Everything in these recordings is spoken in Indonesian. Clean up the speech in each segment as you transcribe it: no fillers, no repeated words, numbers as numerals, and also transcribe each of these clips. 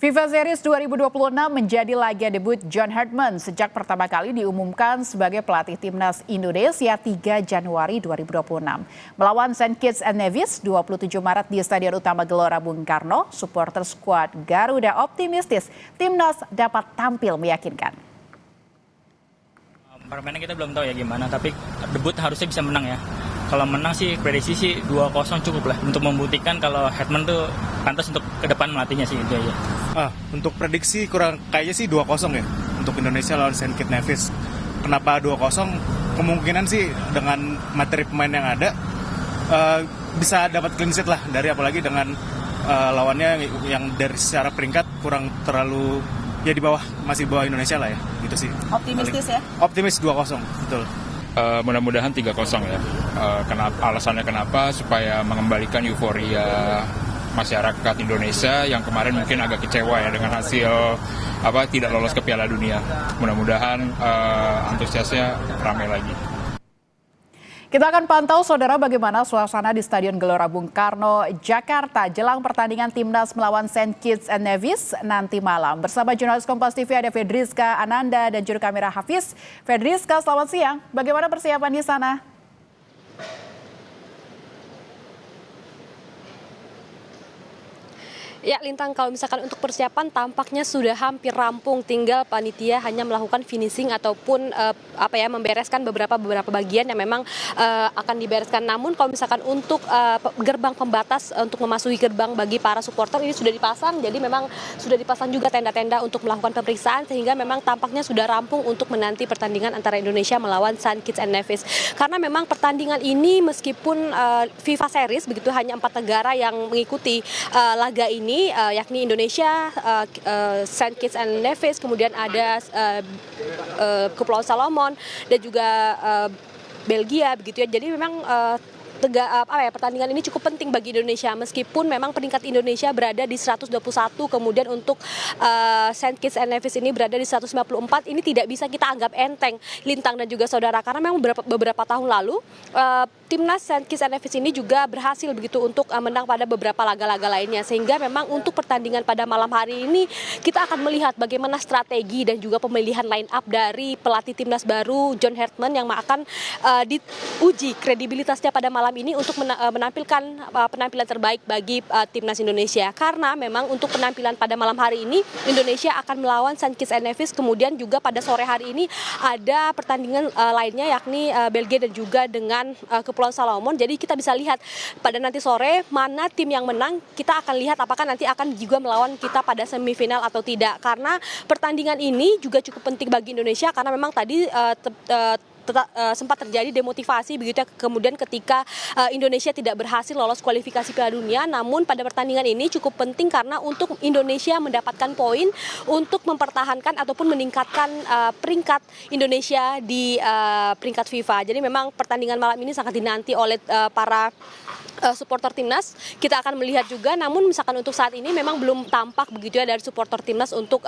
FIFA Series 2026 menjadi laga debut John Hartman sejak pertama kali diumumkan sebagai pelatih timnas Indonesia 3 Januari 2026. Melawan St. Kitts and Nevis 27 Maret di Stadion Utama Gelora Bung Karno, supporter skuad Garuda optimistis timnas dapat tampil meyakinkan. Permainan kita belum tahu ya gimana, tapi debut harusnya bisa menang ya. Kalau menang sih prediksi sih 2-0 cukup lah untuk membuktikan kalau Hartman tuh pantas untuk ke depan melatihnya sih itu aja. Untuk prediksi kayaknya sih 2-0 ya untuk Indonesia lawan St. Kitts Nevis. Kenapa 2-0? Kemungkinan sih dengan materi pemain yang ada bisa dapat clean sheet lah, dari apalagi dengan lawannya yang dari secara peringkat kurang terlalu ya di bawah, masih bawah Indonesia lah ya, gitu sih. Optimistis ya? Optimis 2-0, betul. Mudah-mudahan 3-0 ya. Alasannya kenapa? Supaya mengembalikan euforia masyarakat Indonesia yang kemarin mungkin agak kecewa ya dengan hasil tidak lolos ke Piala Dunia. Mudah-mudahan antusiasnya ramai lagi. Kita akan pantau, saudara, bagaimana suasana di Stadion Gelora Bung Karno, Jakarta jelang pertandingan timnas melawan St. Kitts and Nevis nanti malam. Bersama jurnalis Kompas TV ada Fedriska Ananda dan juru kamera Hafiz. Fedriska, selamat siang. Bagaimana persiapan di sana? Ya, Lintang, kalau misalkan untuk persiapan tampaknya sudah hampir rampung, tinggal panitia hanya melakukan finishing ataupun membereskan beberapa bagian yang memang akan dibereskan. Namun kalau misalkan untuk gerbang pembatas untuk memasuki gerbang bagi para supporter ini sudah dipasang, jadi memang sudah dipasang juga tenda-tenda untuk melakukan pemeriksaan, sehingga memang tampaknya sudah rampung untuk menanti pertandingan antara Indonesia melawan St. Kitts and Nevis. Karena memang pertandingan ini meskipun FIFA Series begitu hanya 4 negara yang mengikuti laga ini, yakni Indonesia, St. Kitts and Nevis, kemudian ada Kepulauan Solomon dan juga Belgia begitu ya. Jadi memang pertandingan ini cukup penting bagi Indonesia, meskipun memang peringkat Indonesia berada di 121, kemudian untuk St. Kitts and Nevis ini berada di 154. Ini tidak bisa kita anggap enteng, Lintang dan juga saudara, karena memang beberapa tahun lalu timnas St. Kitts and Nevis ini juga berhasil begitu untuk menang pada beberapa laga-laga lainnya, sehingga memang untuk pertandingan pada malam hari ini kita akan melihat bagaimana strategi dan juga pemilihan line up dari pelatih timnas baru John Hartman yang akan diuji kredibilitasnya pada malam ini untuk menampilkan penampilan terbaik bagi timnas Indonesia. Karena memang untuk penampilan pada malam hari ini Indonesia akan melawan St. Kitts and Nevis, kemudian juga pada sore hari ini ada pertandingan lainnya yakni Belgia dan juga dengan Kepulauan Solomon. Jadi kita bisa lihat pada nanti sore mana tim yang menang, kita akan lihat apakah nanti akan juga melawan kita pada semifinal atau tidak. Karena pertandingan ini juga cukup penting bagi Indonesia, karena memang tadi sempat terjadi demotivasi begitu ya, kemudian ketika Indonesia tidak berhasil lolos kualifikasi Piala Dunia. Namun pada pertandingan ini cukup penting karena untuk Indonesia mendapatkan poin untuk mempertahankan ataupun meningkatkan peringkat Indonesia di peringkat FIFA. Jadi memang pertandingan malam ini sangat dinanti oleh para supporter timnas. Kita akan melihat juga, namun misalkan untuk saat ini memang belum tampak begitu ya dari supporter timnas untuk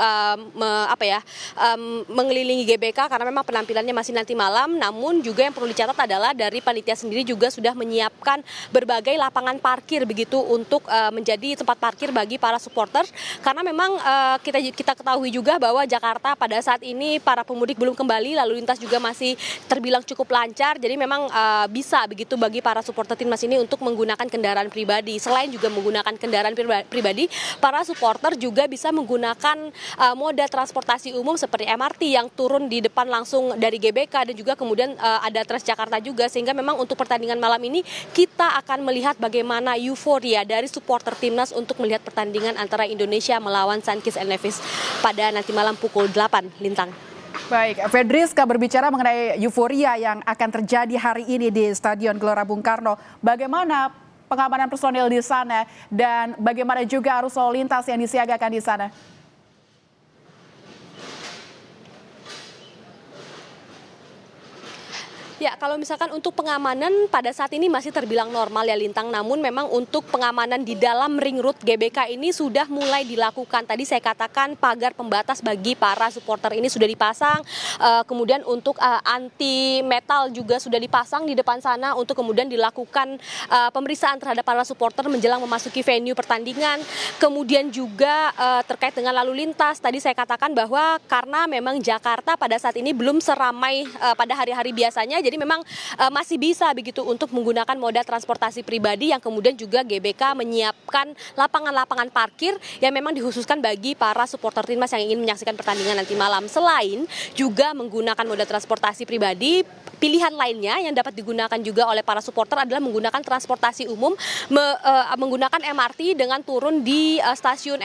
mengelilingi GBK, karena memang penampilannya masih nanti malam. Namun juga yang perlu dicatat adalah dari panitia sendiri juga sudah menyiapkan berbagai lapangan parkir begitu untuk menjadi tempat parkir bagi para supporter, karena memang kita ketahui juga bahwa Jakarta pada saat ini para pemudik belum kembali, lalu lintas juga masih terbilang cukup lancar. Jadi memang bisa begitu bagi para supporter timnas ini untuk menggunakan kendaraan pribadi. Selain juga menggunakan kendaraan pribadi, para supporter juga bisa menggunakan moda transportasi umum seperti MRT yang turun di depan langsung dari GBK, dan juga kemudian ada Transjakarta juga, sehingga memang untuk pertandingan malam ini kita akan melihat bagaimana euforia dari supporter timnas untuk melihat pertandingan antara Indonesia melawan St. Kitts and Nevis pada nanti malam pukul 8, Lintang. Baik, Fedriska, berbicara mengenai euforia yang akan terjadi hari ini di Stadion Gelora Bung Karno, bagaimana pengamanan personil di sana dan bagaimana juga arus lalu lintas yang disiagakan di sana? Ya, kalau misalkan untuk pengamanan pada saat ini masih terbilang normal ya Lintang, namun memang untuk pengamanan di dalam ring road GBK ini sudah mulai dilakukan. Tadi saya katakan pagar pembatas bagi para supporter ini sudah dipasang, kemudian untuk anti metal juga sudah dipasang di depan sana untuk kemudian dilakukan pemeriksaan terhadap para supporter menjelang memasuki venue pertandingan. Kemudian juga terkait dengan lalu lintas, tadi saya katakan bahwa karena memang Jakarta pada saat ini belum seramai pada hari-hari biasanya, jadi memang masih bisa begitu untuk menggunakan moda transportasi pribadi yang kemudian juga GBK menyiapkan lapangan-lapangan parkir yang memang dikhususkan bagi para supporter timnas yang ingin menyaksikan pertandingan nanti malam. Selain juga menggunakan moda transportasi pribadi, pilihan lainnya yang dapat digunakan juga oleh para supporter adalah menggunakan transportasi umum, menggunakan MRT dengan turun di stasiun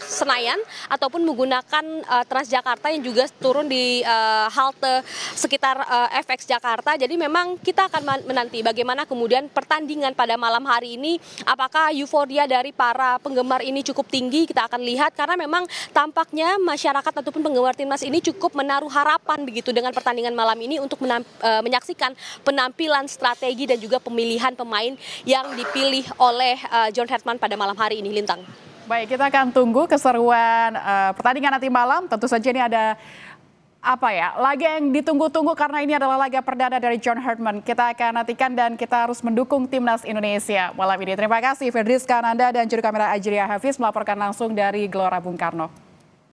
Senayan ataupun menggunakan Transjakarta yang juga turun di halte sekitar FX Jakarta. Jadi memang kita akan menanti bagaimana kemudian pertandingan pada malam hari ini, apakah euforia dari para penggemar ini cukup tinggi, kita akan lihat karena memang tampaknya masyarakat ataupun penggemar timnas ini cukup menaruh harapan begitu dengan pertandingan malam ini untuk menyaksikan penampilan strategi dan juga pemilihan pemain yang dipilih oleh John Hartman pada malam hari ini, Lintang. Baik, kita akan tunggu keseruan pertandingan nanti malam. Tentu saja ini ada laga yang ditunggu-tunggu karena ini adalah laga perdana dari John Hartman. Kita akan nantikan dan kita harus mendukung timnas Indonesia malam ini. Terima kasih Fedriska Ananda dan juru kamera Ajria Hafiz melaporkan langsung dari Gelora Bung Karno.